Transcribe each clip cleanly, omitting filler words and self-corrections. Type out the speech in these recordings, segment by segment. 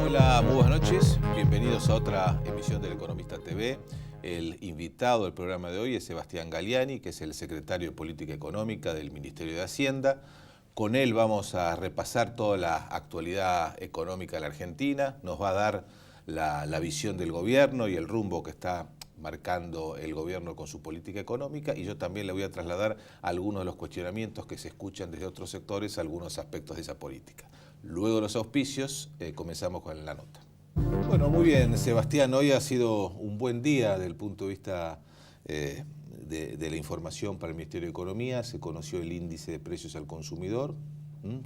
Hola, muy buenas noches. Bienvenidos a otra emisión del Economista TV. El invitado del programa de hoy es Sebastián Galiani, que es el secretario de Política Económica del Ministerio de Hacienda. Con él vamos a repasar toda la actualidad económica de la Argentina. Nos va a dar la visión del gobierno y el rumbo que está marcando el gobierno con su política económica, y yo también le voy a trasladar algunos de los cuestionamientos que se escuchan desde otros sectores, algunos aspectos de esa política. Luego de los auspicios, comenzamos con la nota. Bueno, muy bien, Sebastián, hoy ha sido un buen día desde el punto de vista de la información para el Ministerio de Economía. Se conoció el índice de precios al consumidor,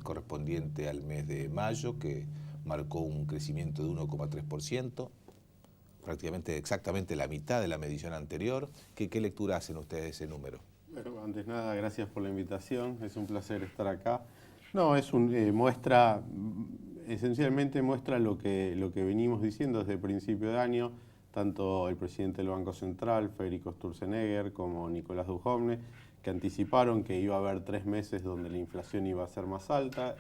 correspondiente al mes de mayo, que marcó un crecimiento de 1,3%. Prácticamente exactamente la mitad de la medición anterior. ¿Qué lectura hacen ustedes de ese número? Bueno, antes nada, gracias por la invitación, es un placer estar acá. No, esencialmente muestra lo que venimos diciendo desde el principio de año, tanto el presidente del Banco Central, Federico Sturzenegger, como Nicolás Dujovne, que anticiparon que iba a haber 3 meses donde la inflación iba a ser más alta,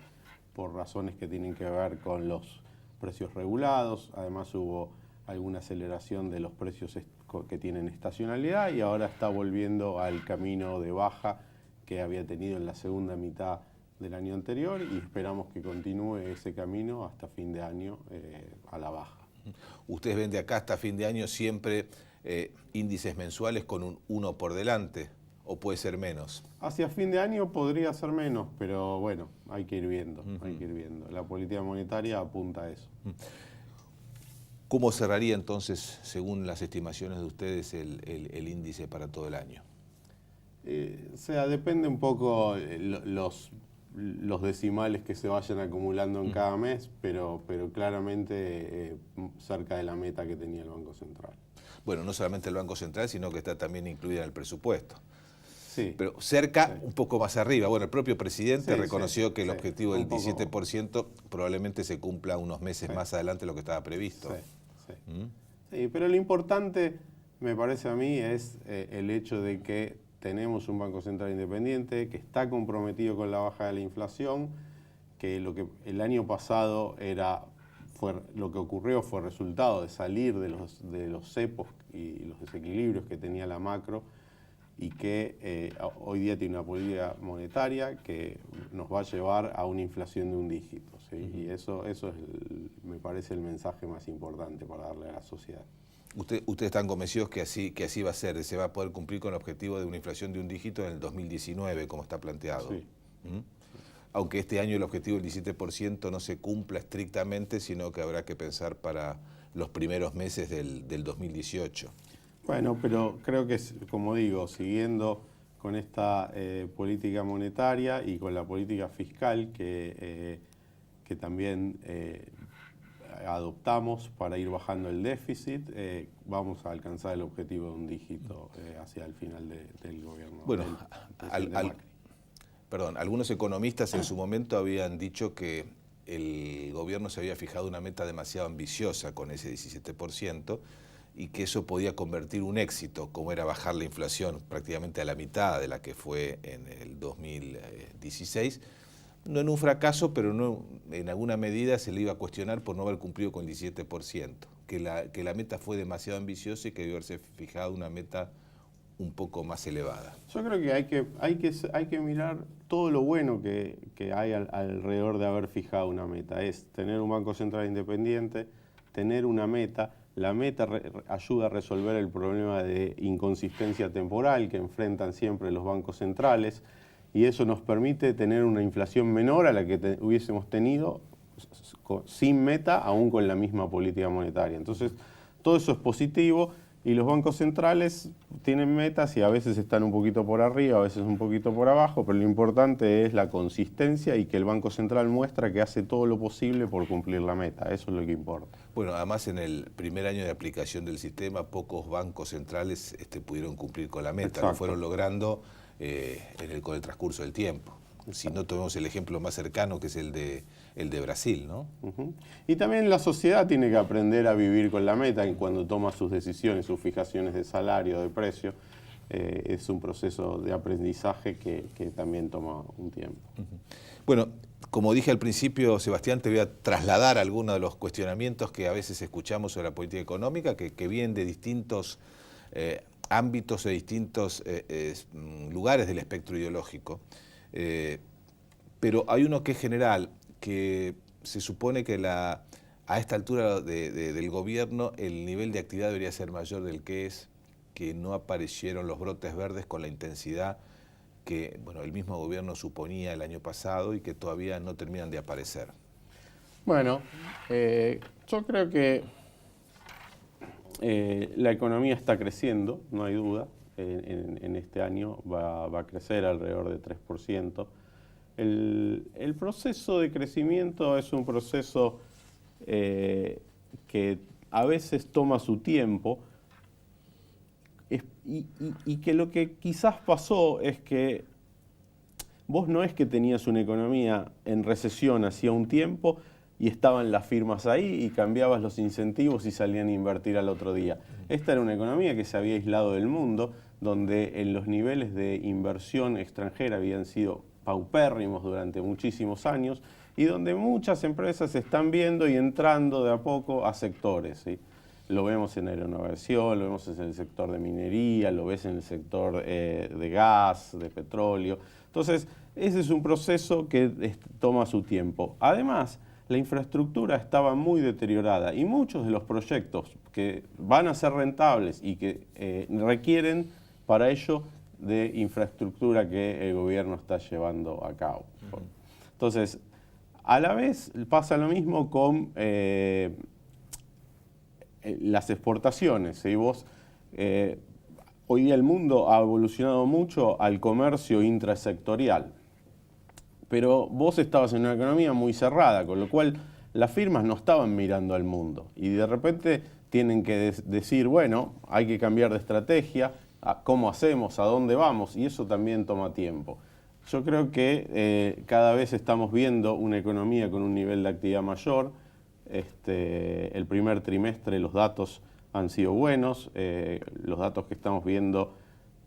por razones que tienen que ver con los precios regulados. Además hubo alguna aceleración de los precios que tienen estacionalidad y ahora está volviendo al camino de baja que había tenido en la segunda mitad del año anterior, y esperamos que continúe ese camino hasta fin de año a la baja. Ustedes ven de acá hasta fin de año siempre índices mensuales con un 1 por delante, ¿o puede ser menos? Hacia fin de año podría ser menos, pero bueno, hay que ir viendo, hay que ir viendo. La política monetaria apunta a eso. ¿Cómo cerraría entonces, según las estimaciones de ustedes, el índice para todo el año? Depende un poco los decimales que se vayan acumulando en cada mes, pero claramente cerca de la meta que tenía el Banco Central. Bueno, no solamente el Banco Central, sino que está también incluida en el presupuesto. Sí. Pero cerca, sí. Un poco más arriba. Bueno, el propio presidente reconoció que el objetivo del un poco. 17% probablemente se cumpla unos meses más adelante de lo que estaba previsto. Sí, pero lo importante, me parece a mí, es el hecho de que tenemos un Banco Central independiente, que está comprometido con la baja de la inflación, que lo que el año pasado lo que ocurrió fue resultado de salir de los cepos y los desequilibrios que tenía la macro, y que hoy día tiene una política monetaria que nos va a llevar a una inflación de un dígito, ¿sí? Y eso me parece el mensaje más importante para darle a la sociedad. Ustedes están convencidos que así va a ser, se va a poder cumplir con el objetivo de una inflación de un dígito en el 2019, como está planteado. Sí. Aunque este año el objetivo del 17% no se cumpla estrictamente, sino que habrá que pensar para los primeros meses del 2018. Bueno, pero creo que, como digo, siguiendo con esta política monetaria y con la política fiscal que también adoptamos para ir bajando el déficit, vamos a alcanzar el objetivo de un dígito hacia el final del gobierno. Bueno, algunos economistas en su momento habían dicho que el gobierno se había fijado una meta demasiado ambiciosa con ese 17%, y que eso podía convertir un éxito, como era bajar la inflación prácticamente a la mitad de la que fue en el 2016, no en un fracaso, pero no, en alguna medida se le iba a cuestionar por no haber cumplido con el 17%, que la meta fue demasiado ambiciosa y que debió haberse fijado una meta un poco más elevada. Yo creo que hay que mirar todo lo bueno que hay alrededor de haber fijado una meta. Es tener un Banco Central independiente, tener una meta. La meta ayuda a resolver el problema de inconsistencia temporal que enfrentan siempre los bancos centrales, y eso nos permite tener una inflación menor a la que hubiésemos tenido sin meta, aún con la misma política monetaria. Entonces, todo eso es positivo, y los bancos centrales tienen metas y a veces están un poquito por arriba, a veces un poquito por abajo, pero lo importante es la consistencia y que el Banco Central muestra que hace todo lo posible por cumplir la meta. Eso es lo que importa. Bueno, además en el primer año de aplicación del sistema, pocos bancos centrales pudieron cumplir con la meta. Exacto. Lo fueron logrando con el transcurso del tiempo. Exacto. Si no, tomemos el ejemplo más cercano, que es el de Brasil, ¿no? Y también la sociedad tiene que aprender a vivir con la meta, y cuando toma sus decisiones, sus fijaciones de salario, de precio, es un proceso de aprendizaje que también toma un tiempo. Bueno, como dije al principio, Sebastián, te voy a trasladar algunos de los cuestionamientos que a veces escuchamos sobre la política económica, que vienen de distintos ámbitos, de distintos lugares del espectro ideológico. Pero hay uno que es general, que se supone que a esta altura del gobierno el nivel de actividad debería ser mayor del que es, que no aparecieron los brotes verdes con la intensidad que el mismo gobierno suponía el año pasado y que todavía no terminan de aparecer. Bueno, yo creo que la economía está creciendo, no hay duda. En este año va a crecer alrededor de 3%. El proceso de crecimiento es un proceso que a veces toma su tiempo y que lo que quizás pasó es que vos no es que tenías una economía en recesión hacía un tiempo y estaban las firmas ahí y cambiabas los incentivos y salían a invertir al otro día. Esta era una economía que se había aislado del mundo, donde los niveles de inversión extranjera habían sido paupérrimos durante muchísimos años y donde muchas empresas están viendo y entrando de a poco a sectores, ¿sí? Lo vemos en aeronavegación, lo vemos en el sector de minería, lo ves en el sector de gas, de petróleo. Entonces, ese es un proceso que toma su tiempo. Además, la infraestructura estaba muy deteriorada y muchos de los proyectos que van a ser rentables y que requieren para ello de infraestructura que el gobierno está llevando a cabo. Entonces, a la vez pasa lo mismo con las exportaciones. ¿Sí? Hoy día el mundo ha evolucionado mucho al comercio intrasectorial, pero vos estabas en una economía muy cerrada, con lo cual las firmas no estaban mirando al mundo y de repente tienen que decir, bueno, hay que cambiar de estrategia, cómo hacemos, a dónde vamos, y eso también toma tiempo. Yo creo que cada vez estamos viendo una economía con un nivel de actividad mayor. El primer trimestre los datos han sido buenos, los datos que estamos viendo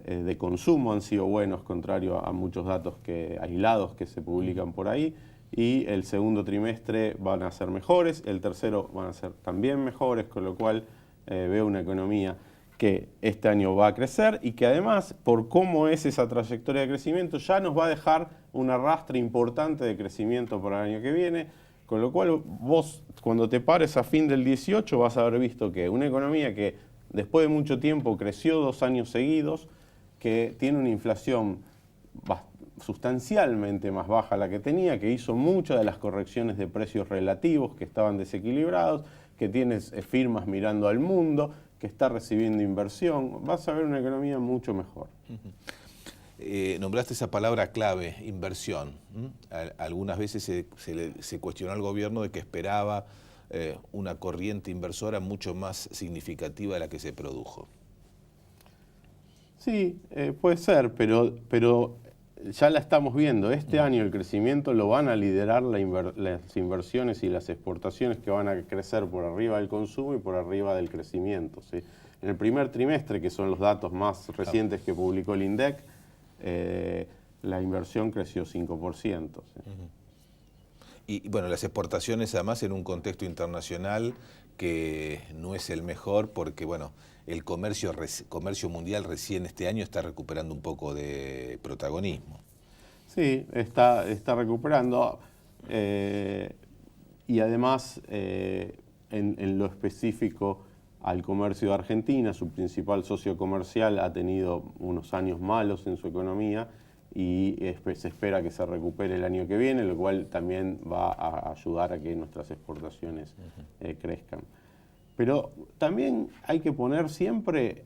de consumo han sido buenos, contrario a muchos datos aislados que se publican por ahí, y el segundo trimestre van a ser mejores, el tercero van a ser también mejores, con lo cual veo una economía que este año va a crecer y que además, por cómo es esa trayectoria de crecimiento, ya nos va a dejar un arrastre importante de crecimiento para el año que viene, con lo cual vos cuando te pares a fin del 18 vas a haber visto que una economía que después de mucho tiempo creció 2 años seguidos, que tiene una inflación sustancialmente más baja a la que tenía, que hizo muchas de las correcciones de precios relativos que estaban desequilibrados, que tienes firmas mirando al mundo, que está recibiendo inversión, vas a ver una economía mucho mejor. Nombraste esa palabra clave, inversión. Algunas veces se cuestionó al gobierno de que esperaba una corriente inversora mucho más significativa de la que se produjo. Sí, puede ser, pero ya la estamos viendo. Este año el crecimiento lo van a liderar las inversiones y las exportaciones que van a crecer por arriba del consumo y por arriba del crecimiento, ¿sí? En el primer trimestre, que son los datos más recientes que publicó el INDEC, la inversión creció 5%. ¿Sí? Y bueno, las exportaciones además en un contexto internacional que no es el mejor porque, bueno, el comercio mundial recién este año está recuperando un poco de protagonismo. Sí, está recuperando y además en lo específico al comercio de Argentina, su principal socio comercial ha tenido unos años malos en su economía y se espera que se recupere el año que viene, lo cual también va a ayudar a que nuestras exportaciones crezcan. Pero también hay que poner siempre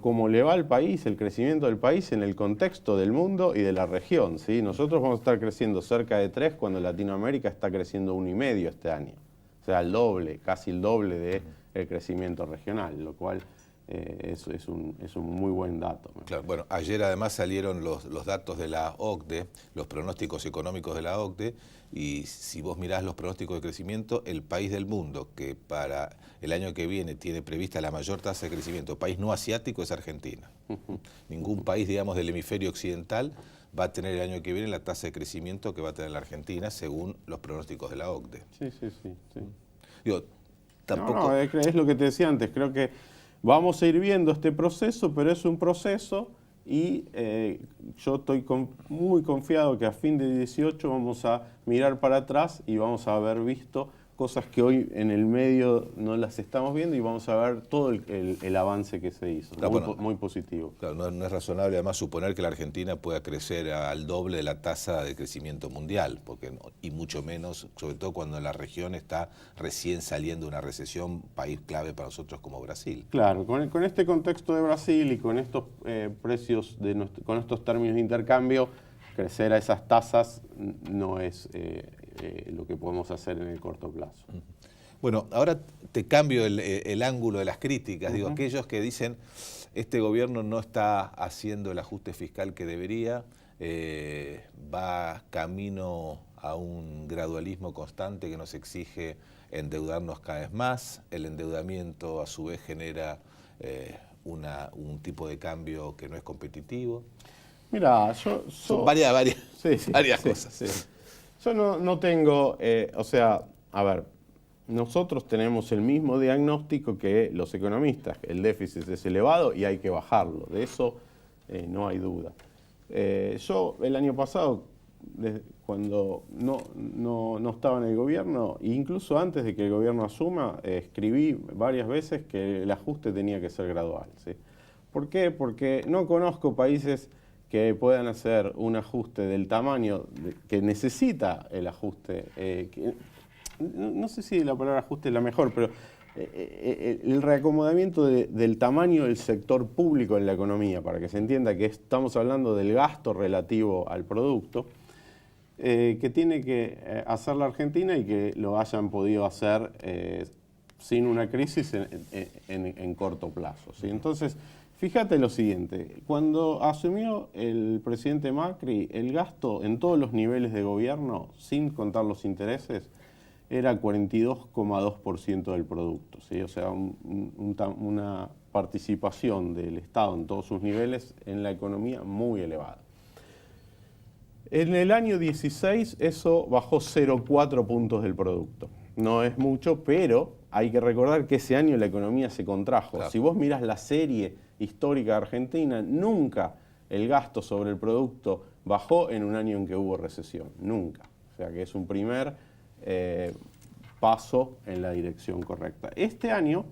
cómo le va al país, el crecimiento del país en el contexto del mundo y de la región, ¿sí? Nosotros vamos a estar creciendo cerca de 3 cuando Latinoamérica está creciendo 1,5 este año. O sea, el doble, casi el doble del crecimiento regional, lo cual es un muy buen dato. Claro, bueno, ayer además salieron los datos de la OCDE, los pronósticos económicos de la OCDE, y si vos mirás los pronósticos de crecimiento, el país del mundo que para el año que viene tiene prevista la mayor tasa de crecimiento, país no asiático, es Argentina. Ningún país, digamos, del hemisferio occidental va a tener el año que viene la tasa de crecimiento que va a tener la Argentina según los pronósticos de la OCDE. Sí. Digo, tampoco... No, es lo que te decía antes, creo que vamos a ir viendo este proceso, pero es un proceso y yo estoy muy confiado que a fin de 18 vamos a mirar para atrás y vamos a haber visto cosas que hoy en el medio no las estamos viendo y vamos a ver todo el avance que se hizo, muy positivo. Claro, no es razonable además suponer que la Argentina pueda crecer al doble de la tasa de crecimiento mundial, y mucho menos, sobre todo cuando la región está recién saliendo de una recesión, país clave para nosotros como Brasil. Claro, con este contexto de Brasil y con estos precios, con estos términos de intercambio, crecer a esas tasas no es lo que podemos hacer en el corto plazo. Bueno, ahora te cambio el ángulo de las críticas. Digo, aquellos que dicen este gobierno no está haciendo el ajuste fiscal que debería, va camino a un gradualismo constante que nos exige endeudarnos cada vez más. El endeudamiento a su vez genera un tipo de cambio que no es competitivo. Mira, son varias cosas. Sí. Yo no tengo, a ver, nosotros tenemos el mismo diagnóstico que los economistas. El déficit es elevado y hay que bajarlo. De eso no hay duda. Yo el año pasado, cuando no estaba en el gobierno, incluso antes de que el gobierno asuma, escribí varias veces que el ajuste tenía que ser gradual, ¿sí? ¿Por qué? Porque no conozco países que puedan hacer un ajuste del tamaño que necesita el ajuste. No sé si la palabra ajuste es la mejor, pero el reacomodamiento del tamaño del sector público en la economía, para que se entienda que estamos hablando del gasto relativo al producto, que tiene que hacer la Argentina y que lo hayan podido hacer sin una crisis en corto plazo, ¿sí? Entonces, fíjate lo siguiente, cuando asumió el presidente Macri, el gasto en todos los niveles de gobierno, sin contar los intereses, era 42,2% del producto, ¿sí? O sea, una participación del Estado en todos sus niveles en la economía muy elevada. En el año 16 eso bajó 0,4 puntos del producto. No es mucho, pero hay que recordar que ese año la economía se contrajo. Claro. Si vos mirás la serie histórica de Argentina, nunca el gasto sobre el producto bajó en un año en que hubo recesión, nunca. O sea que es un primer paso en la dirección correcta. Este año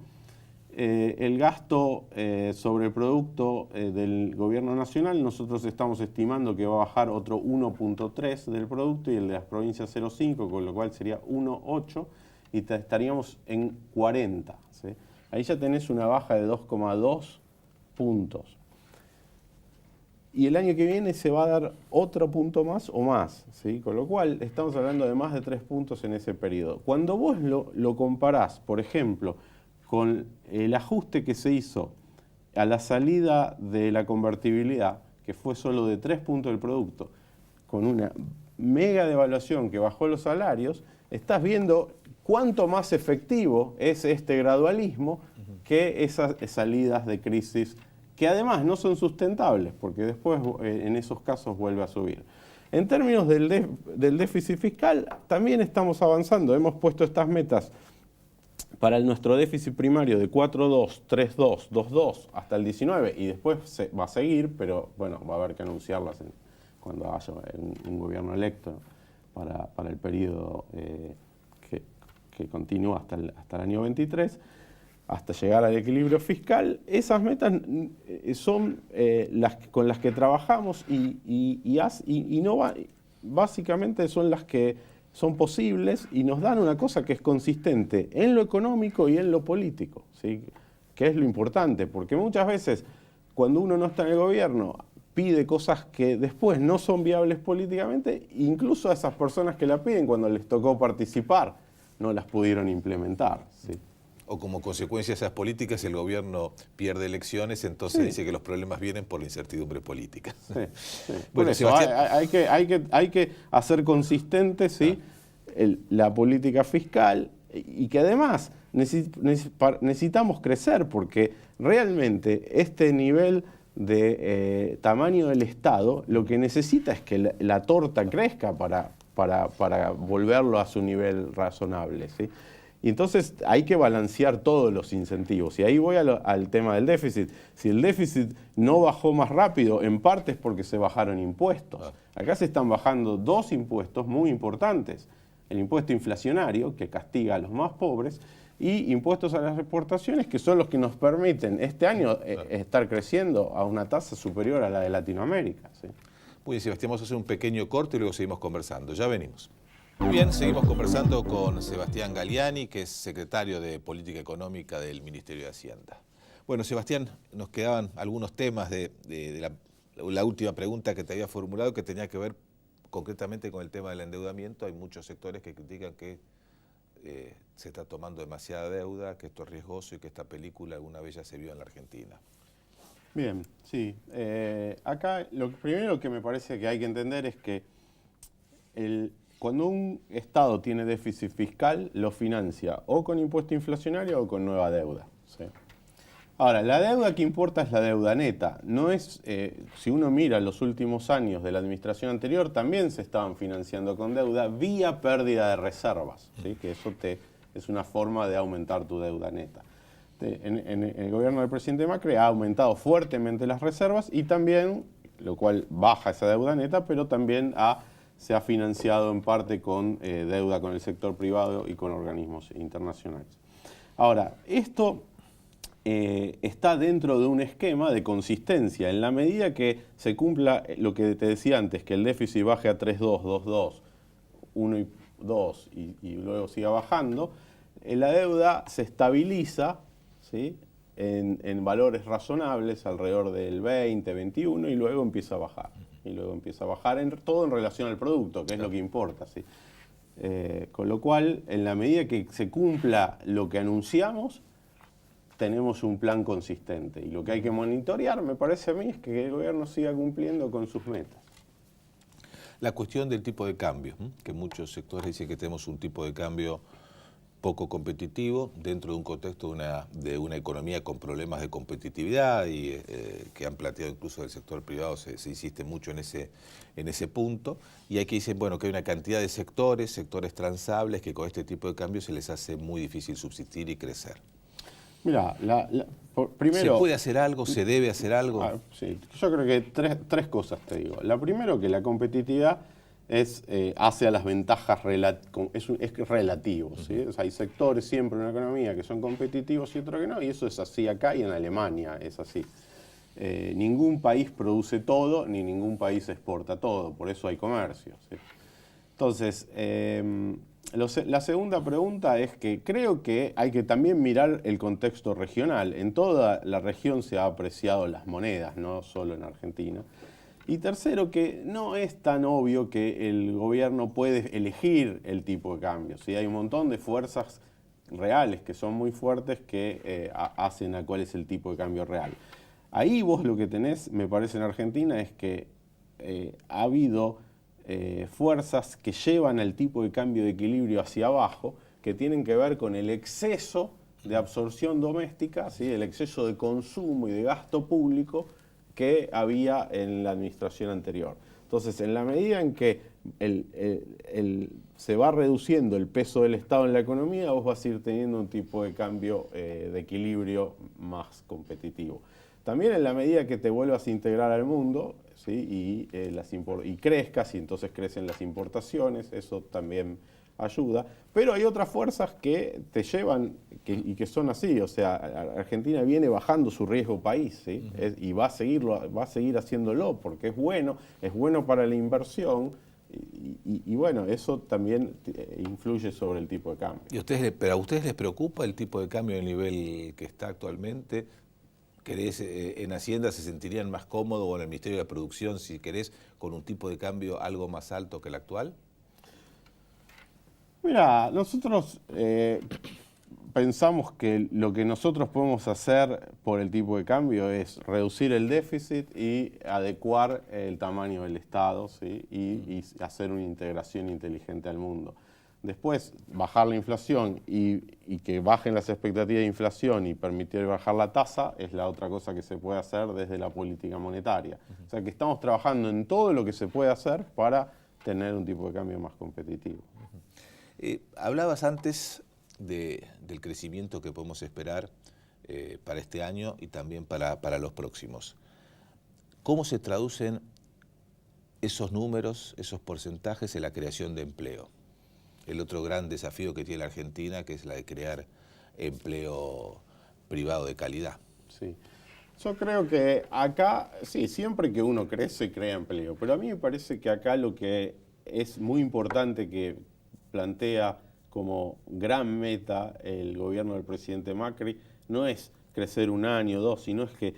el gasto sobre el producto del gobierno nacional, nosotros estamos estimando que va a bajar otro 1,3 del producto y el de las provincias 0,5, con lo cual sería 1,8 y estaríamos en 40, ¿sí? Ahí ya tenés una baja de 2,2 puntos. Y el año que viene se va a dar otro punto más o más, ¿sí? Con lo cual estamos hablando de más de 3 puntos en ese periodo. Cuando vos lo comparás, por ejemplo, con el ajuste que se hizo a la salida de la convertibilidad, que fue solo de 3 puntos del producto, con una mega devaluación que bajó los salarios, estás viendo cuánto más efectivo es este gradualismo que esas salidas de crisis, que además no son sustentables, porque después en esos casos vuelve a subir. En términos del déficit fiscal, también estamos avanzando. Hemos puesto estas metas para nuestro déficit primario de 4,2, 3,2, 2,2 hasta el 19, y después va a seguir, pero bueno, va a haber que anunciarlas cuando haya un gobierno electo para el periodo que continúa hasta el año 23. Hasta llegar al equilibrio fiscal. Esas metas son con las que trabajamos básicamente son las que son posibles y nos dan una cosa que es consistente en lo económico y en lo político, ¿sí? Que es lo importante, porque muchas veces cuando uno no está en el gobierno pide cosas que después no son viables políticamente, incluso a esas personas que la piden cuando les tocó participar no las pudieron implementar, ¿sí? O como consecuencia de esas políticas el gobierno pierde elecciones, entonces sí, dice que los problemas vienen por la incertidumbre política. Sí, sí. Bueno, eso, hay que hacer consistente, ¿sí? La política fiscal y que además necesitamos crecer porque realmente este nivel de tamaño del Estado, lo que necesita es que la torta crezca para volverlo a su nivel razonable, ¿sí? Y entonces hay que balancear todos los incentivos. Y ahí voy al tema del déficit. Si el déficit no bajó más rápido, en parte es porque se bajaron impuestos. Acá se están bajando dos impuestos muy importantes. El impuesto inflacionario, que castiga a los más pobres, y impuestos a las exportaciones, que son los que nos permiten este año estar creciendo a una tasa superior a la de Latinoamérica, ¿sí? Muy bien, Sebastián, vamos a hacer un pequeño corte y luego seguimos conversando. Ya venimos. Muy bien, seguimos conversando con Sebastián Galiani, que es secretario de Política Económica del Ministerio de Hacienda. Bueno, Sebastián, nos quedaban algunos temas de la última pregunta que te había formulado, que tenía que ver concretamente con el tema del endeudamiento. Hay muchos sectores que critican que se está tomando demasiada deuda, que esto es riesgoso y que esta película alguna vez ya se vio en la Argentina. Bien, sí. Acá lo primero que me parece que hay que entender es que cuando un Estado tiene déficit fiscal, lo financia o con impuesto inflacionario o con nueva deuda, ¿sí? Ahora, la deuda que importa es la deuda neta. No es, si uno mira los últimos años de la administración anterior, también se estaban financiando con deuda vía pérdida de reservas, ¿sí? Que eso es una forma de aumentar tu deuda neta. En el gobierno del presidente Macri ha aumentado fuertemente las reservas y también, lo cual baja esa deuda neta, pero también se ha financiado en parte con deuda con el sector privado y con organismos internacionales. Ahora, esto está dentro de un esquema de consistencia. En la medida que se cumpla lo que te decía antes, que el déficit baje a 3,2, 2,2, 1 y 2 y luego siga bajando, la deuda se estabiliza, ¿sí?, en valores razonables, alrededor del 20, 21, y luego empieza a bajar. Y luego empieza a bajar todo en relación al producto, que es lo que importa, ¿sí? Con lo cual, en la medida que se cumpla lo que anunciamos, tenemos un plan consistente. Y lo que hay que monitorear, me parece a mí, es que el gobierno siga cumpliendo con sus metas. La cuestión del tipo de cambio, que muchos sectores dicen que tenemos un tipo de cambio poco competitivo dentro de un contexto de una economía con problemas de competitividad y que han planteado incluso del sector privado, se insiste mucho en ese punto, y hay que decir, bueno, que hay una cantidad de sectores transables que con este tipo de cambio se les hace muy difícil subsistir y crecer. Mira, primero... ¿Se puede hacer algo? ¿Se debe hacer algo? Sí, yo creo que tres cosas te digo. La primera, que la competitividad hace a las ventajas es relativo, ¿sí? O sea, hay sectores siempre en una economía que son competitivos y otros que no, y eso es así acá y en Alemania es así. Ningún país produce todo, ni ningún país exporta todo, por eso hay comercio, ¿sí? Entonces, la segunda pregunta es que creo que hay que también mirar el contexto regional. En toda la región se han apreciado las monedas, no solo en Argentina. Y tercero, que no es tan obvio que el gobierno puede elegir el tipo de cambio, ¿sí? Hay un montón de fuerzas reales que son muy fuertes que hacen a cuál es el tipo de cambio real. Ahí vos lo que tenés, me parece, en Argentina es que ha habido fuerzas que llevan el tipo de cambio de equilibrio hacia abajo, que tienen que ver con el exceso de absorción doméstica, ¿sí?, el exceso de consumo y de gasto público que había en la administración anterior. Entonces, en la medida en que se va reduciendo el peso del Estado en la economía, vos vas a ir teniendo un tipo de cambio de equilibrio más competitivo. También en la medida que te vuelvas a integrar al mundo, ¿sí?, y crezcas, y entonces crecen las importaciones, eso también ayuda. Pero hay otras fuerzas que te llevan y que son así. O sea, Argentina viene bajando su riesgo país, ¿sí? Y va a seguir haciéndolo porque es bueno para la inversión. Y bueno, eso también influye sobre el tipo de cambio. ¿Pero a ustedes les preocupa el tipo de cambio del nivel que está actualmente? ¿Querés, en Hacienda se sentirían más cómodos, o en el Ministerio de la Producción, si querés, con un tipo de cambio algo más alto que el actual? Mira, nosotros pensamos que lo que nosotros podemos hacer por el tipo de cambio es reducir el déficit y adecuar el tamaño del Estado, ¿sí?, y hacer una integración inteligente al mundo. Después, bajar la inflación y que bajen las expectativas de inflación y permitir bajar la tasa es la otra cosa que se puede hacer desde la política monetaria. O sea que estamos trabajando en todo lo que se puede hacer para tener un tipo de cambio más competitivo. Hablabas antes del crecimiento que podemos esperar para este año y también para los próximos. ¿Cómo se traducen esos números, esos porcentajes en la creación de empleo? El otro gran desafío que tiene la Argentina, que es la de crear empleo privado de calidad. Sí. Yo creo que acá, sí, siempre que uno crece, crea empleo. Pero a mí me parece que acá lo que es muy importante que plantea como gran meta el gobierno del presidente Macri no es crecer un año o dos, sino es que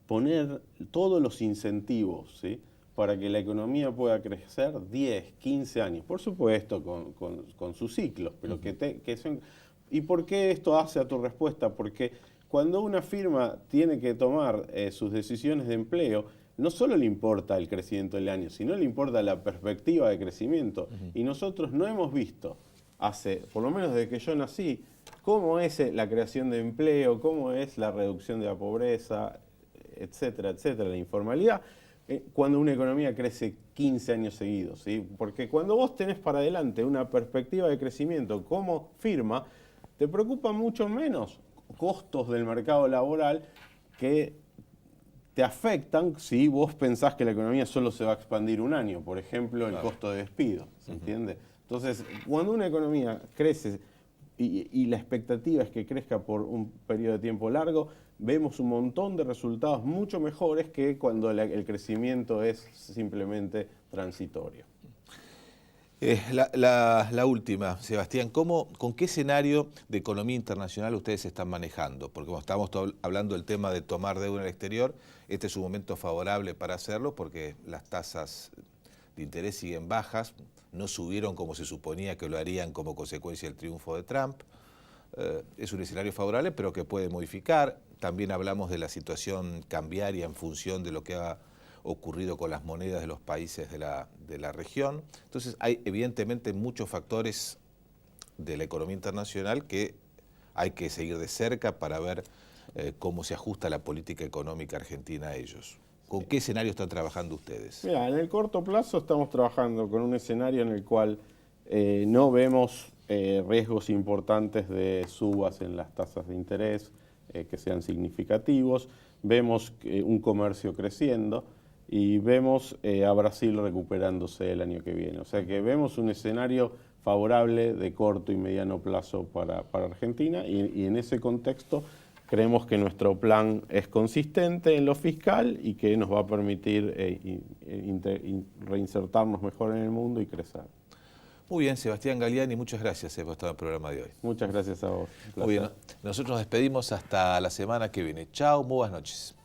poner todos los incentivos, ¿sí?, para que la economía pueda crecer 10, 15 años. Por supuesto, con sus ciclos, pero que son... ¿Y por qué esto hace a tu respuesta? Porque cuando una firma tiene que tomar sus decisiones de empleo, no solo le importa el crecimiento del año, sino le importa la perspectiva de crecimiento. Y nosotros no hemos visto, por lo menos desde que yo nací, cómo es la creación de empleo, cómo es la reducción de la pobreza, etcétera, etcétera, la informalidad, cuando una economía crece 15 años seguidos, ¿sí? Porque cuando vos tenés para adelante una perspectiva de crecimiento como firma, te preocupan mucho menos costos del mercado laboral que te afectan si vos pensás que la economía solo se va a expandir un año, por ejemplo, el costo de despido, ¿se entiende? Entonces, cuando una economía crece y la expectativa es que crezca por un periodo de tiempo largo, vemos un montón de resultados mucho mejores que cuando el crecimiento es simplemente transitorio. La última, Sebastián, ¿con qué escenario de economía internacional ustedes se están manejando? Porque como estamos hablando del tema de tomar deuda en el exterior, este es un momento favorable para hacerlo porque las tasas de interés siguen bajas, no subieron como se suponía que lo harían como consecuencia del triunfo de Trump. Es un escenario favorable, pero que puede modificar. También hablamos de la situación cambiaria en función de lo que ha ocurrido con las monedas de los países de la región. Entonces hay evidentemente muchos factores de la economía internacional que hay que seguir de cerca para ver cómo se ajusta la política económica argentina a ellos. ¿Con qué escenario están trabajando ustedes? Mira, en el corto plazo estamos trabajando con un escenario en el cual no vemos riesgos importantes de subas en las tasas de interés que sean significativos. Vemos un comercio creciendo y vemos a Brasil recuperándose el año que viene. O sea que vemos un escenario favorable de corto y mediano plazo para Argentina y en ese contexto creemos que nuestro plan es consistente en lo fiscal y que nos va a permitir reinsertarnos mejor en el mundo y crecer. Muy bien, Sebastián Galliani, muchas gracias por estar en el programa de hoy. Muchas gracias a vos. Muy bien, nosotros nos despedimos hasta la semana que viene. Chao, muy buenas noches.